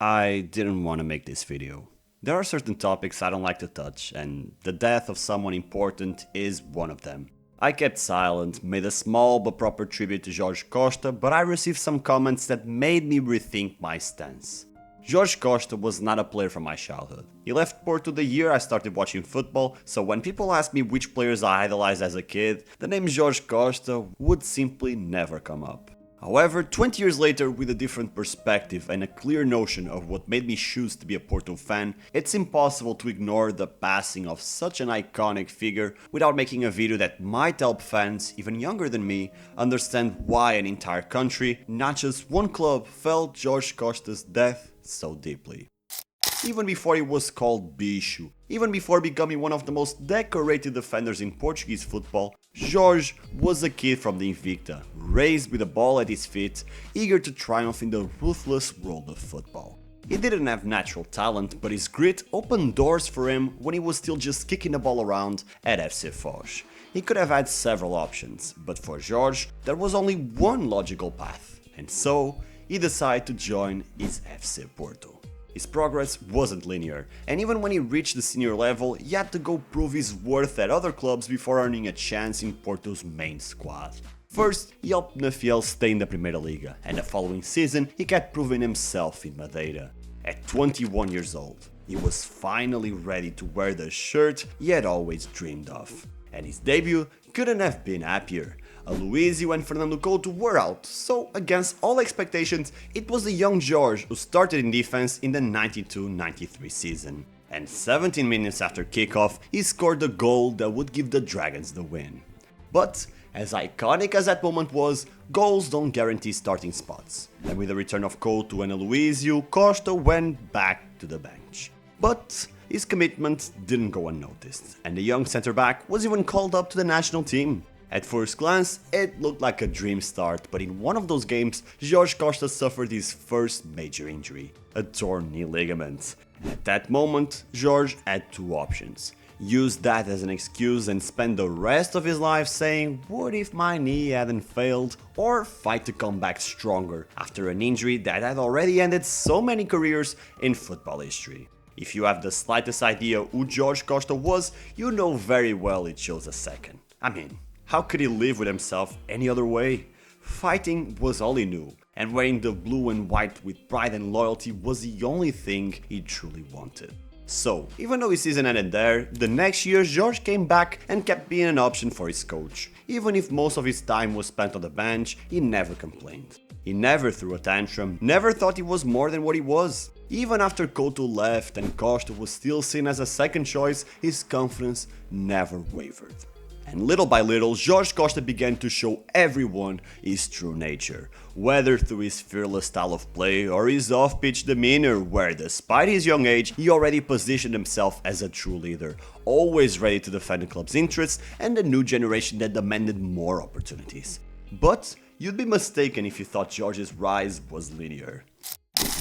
I didn't want to make this video. There are certain topics I don't like to touch, and the death of someone important is one of them. I kept silent, made a small but proper tribute to Jorge Costa, but I received some comments that made me rethink my stance. Jorge Costa was not a player from my childhood. He left Porto the year I started watching football, so when people ask me which players I idolized as a kid, the name Jorge Costa would simply never come up. However, 20 years later, with a different perspective and a clear notion of what made me choose to be a Porto fan, it's impossible to ignore the passing of such an iconic figure without making a video that might help fans, even younger than me, understand why an entire country, not just one club, felt Jorge Costa's death so deeply. Even before he was called Bicho, even before becoming one of the most decorated defenders in Portuguese football, Jorge was a kid from the Invicta, raised with a ball at his feet, eager to triumph in the ruthless world of football. He didn't have natural talent, but his grit opened doors for him when he was still just kicking the ball around at FC Foz. He could have had several options, but for Jorge, there was only one logical path, and so he decided to join his FC Porto. His progress wasn't linear, and even when he reached the senior level, he had to go prove his worth at other clubs before earning a chance in Porto's main squad. First, he helped Nafiel stay in the Primeira Liga, and the following season he kept proving himself in Madeira. At 21 years old, he was finally ready to wear the shirt he had always dreamed of, and his debut couldn't have been happier. Aloisio and Fernando Couto were out, so against all expectations, it was the young Jorge who started in defense in the 92-93 season. And 17 minutes after kickoff, he scored a goal that would give the Dragons the win. But, as iconic as that moment was, goals don't guarantee starting spots. And with the return of Couto and Aloisio, Costa went back to the bench. But his commitment didn't go unnoticed, and the young centre-back was even called up to the national team. At first glance, it looked like a dream start, but in one of those games, Jorge Costa suffered his first major injury, a torn knee ligament. At that moment, Jorge had two options: use that as an excuse and spend the rest of his life saying, "What if my knee hadn't failed?" or fight to come back stronger after an injury that had already ended so many careers in football history. If you have the slightest idea who Jorge Costa was, you know very well he chose a second. I mean, how could he live with himself any other way? Fighting was all he knew, and wearing the blue and white with pride and loyalty was the only thing he truly wanted. So, even though his season ended there, the next year Jorge came back and kept being an option for his coach. Even if most of his time was spent on the bench, he never complained. He never threw a tantrum, never thought he was more than what he was. Even after Couto left and Costa was still seen as a second choice, his confidence never wavered. And little by little, Jorge Costa began to show everyone his true nature, whether through his fearless style of play or his off-pitch demeanor, where despite his young age, he already positioned himself as a true leader, always ready to defend the club's interests and the new generation that demanded more opportunities. But you'd be mistaken if you thought Jorge's rise was linear.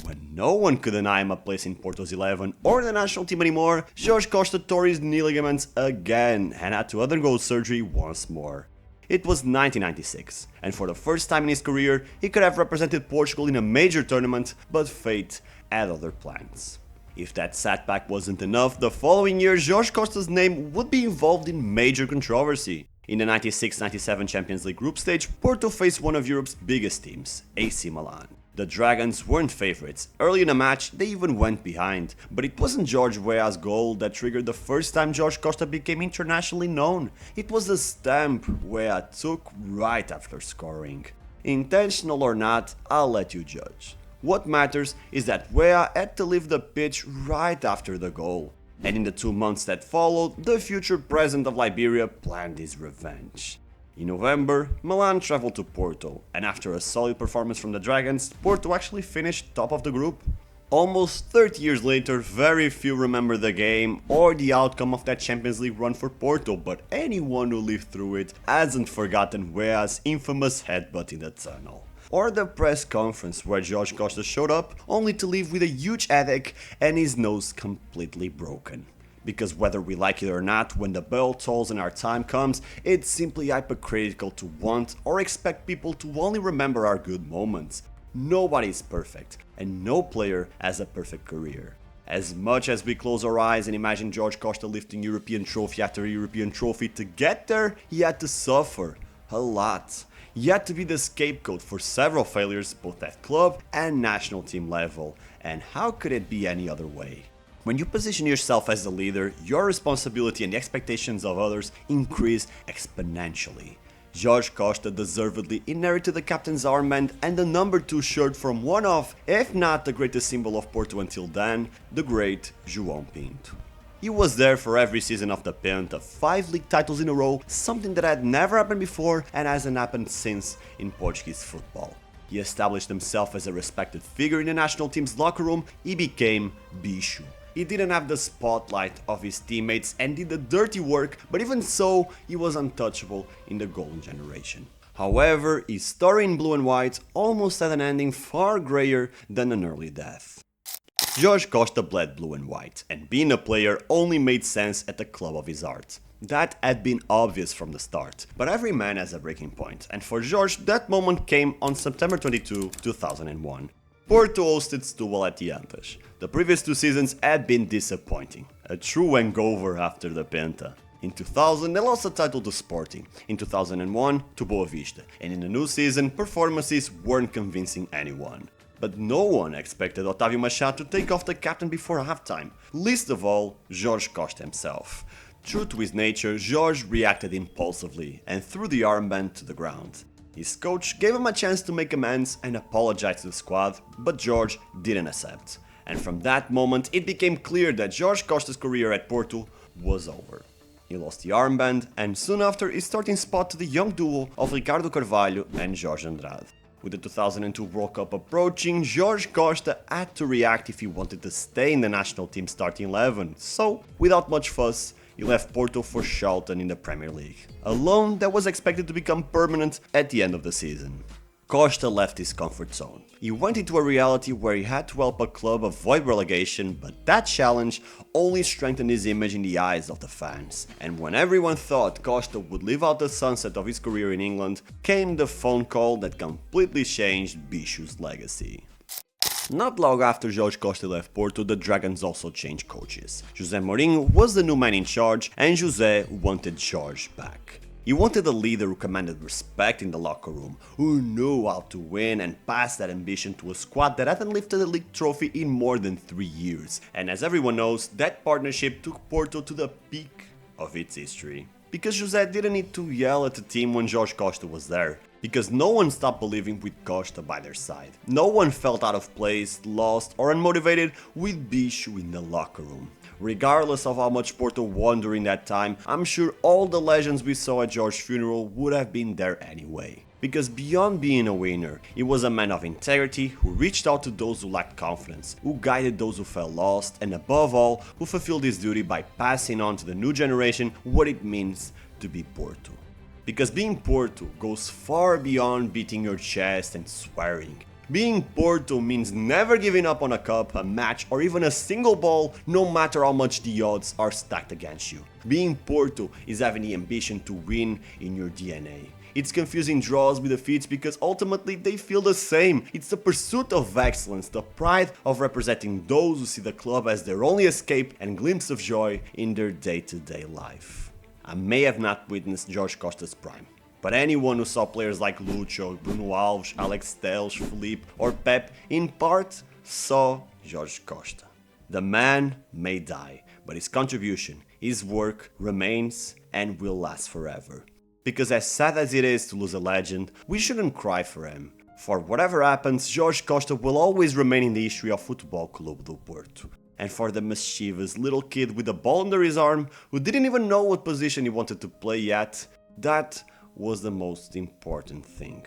When no one could deny him a place in Porto's 11 or the national team anymore, Jorge Costa tore his knee ligaments again and had to undergo surgery once more. It was 1996, and for the first time in his career, he could have represented Portugal in a major tournament, but fate had other plans. If that setback wasn't enough, the following year Jorge Costa's name would be involved in major controversy. In the 96-97 Champions League group stage, Porto faced one of Europe's biggest teams, AC Milan. The Dragons weren't favourites. Early in the match, they even went behind. But it wasn't Jorge Weah's goal that triggered the first time Jorge Costa became internationally known. It was the stamp Weah took right after scoring. Intentional or not, I'll let you judge. What matters is that Weah had to leave the pitch right after the goal. And in the 2 months that followed, the future president of Liberia planned his revenge. In November, Milan travelled to Porto, and after a solid performance from the Dragons, Porto actually finished top of the group. Almost 30 years later, very few remember the game or the outcome of that Champions League run for Porto, but anyone who lived through it hasn't forgotten Weah's infamous headbutt in the tunnel. Or the press conference where Jorge Costa showed up only to leave with a huge headache and his nose completely broken. Because whether we like it or not, when the bell tolls and our time comes, it's simply hypocritical to want or expect people to only remember our good moments. Nobody is perfect, and no player has a perfect career. As much as we close our eyes and imagine Jorge Costa lifting European trophy after European trophy, to get there, he had to suffer a lot. He had to be the scapegoat for several failures both at club and national team level, and how could it be any other way? When you position yourself as the leader, your responsibility and the expectations of others increase exponentially. Jorge Costa deservedly inherited the captain's armband and the number 2 shirt from one of, if not the greatest symbol of Porto until then, the great João Pinto. He was there for every season of the Penta, 5 league titles in a row, something that had never happened before and hasn't happened since in Portuguese football. He established himself as a respected figure in the national team's locker room. He became Bicho. He didn't have the spotlight of his teammates and did the dirty work, but even so, he was untouchable in the golden generation. However, his story in blue and white almost had an ending far grayer than an early death. Jorge Costa bled blue and white, and being a player only made sense at the club of his heart. That had been obvious from the start, but every man has a breaking point, and for Jorge that moment came on September 22, 2001. Porto hosted Setúbal at the Antas. The previous 2 seasons had been disappointing, a true hangover after the Penta. In 2000 they lost the title to Sporting, in 2001 to Boa Vista, and in the new season performances weren't convincing anyone. But no one expected Otávio Machado to take off the captain before halftime, least of all Jorge Costa himself. True to his nature, Jorge reacted impulsively and threw the armband to the ground. His coach gave him a chance to make amends and apologize to the squad, but Jorge didn't accept. And from that moment it became clear that Jorge Costa's career at Porto was over. He lost the armband and soon after his starting spot to the young duo of Ricardo Carvalho and Jorge Andrade. With the 2002 World Cup approaching, Jorge Costa had to react if he wanted to stay in the national team starting 11, so without much fuss, he left Porto for Charlton in the Premier League, a loan that was expected to become permanent at the end of the season. Costa left his comfort zone. He went into a reality where he had to help a club avoid relegation, but that challenge only strengthened his image in the eyes of the fans. And when everyone thought Costa would live out the sunset of his career in England, came the phone call that completely changed Bicho's legacy. Not long after Jorge Costa left Porto, the Dragons also changed coaches. José Mourinho was the new man in charge, and José wanted Jorge back. He wanted a leader who commanded respect in the locker room, who knew how to win and pass that ambition to a squad that hadn't lifted a league trophy in more than 3 years. And as everyone knows, that partnership took Porto to the peak of its history. Because José didn't need to yell at the team when Jorge Costa was there. Because no one stopped believing with Costa by their side. No one felt out of place, lost or unmotivated with Bicho in the locker room. Regardless of how much Porto won during that time, I'm sure all the legends we saw at Jorge's funeral would have been there anyway. Because beyond being a winner, he was a man of integrity who reached out to those who lacked confidence, who guided those who felt lost, and above all, who fulfilled his duty by passing on to the new generation what it means to be Porto. Because being Porto goes far beyond beating your chest and swearing. Being Porto means never giving up on a cup, a match, or even a single ball, no matter how much the odds are stacked against you. Being Porto is having the ambition to win in your DNA. It's confusing draws with defeats because ultimately they feel the same. It's the pursuit of excellence, the pride of representing those who see the club as their only escape and glimpse of joy in their day-to-day life. I may have not witnessed Jorge Costa's prime, but anyone who saw players like Lucho, Bruno Alves, Alex Telles, Felipe or Pep in part saw Jorge Costa. The man may die, but his contribution, his work remains and will last forever. Because as sad as it is to lose a legend, we shouldn't cry for him. For whatever happens, Jorge Costa will always remain in the history of Futebol Clube do Porto. And for the mischievous little kid with a ball under his arm who didn't even know what position he wanted to play yet, that was the most important thing.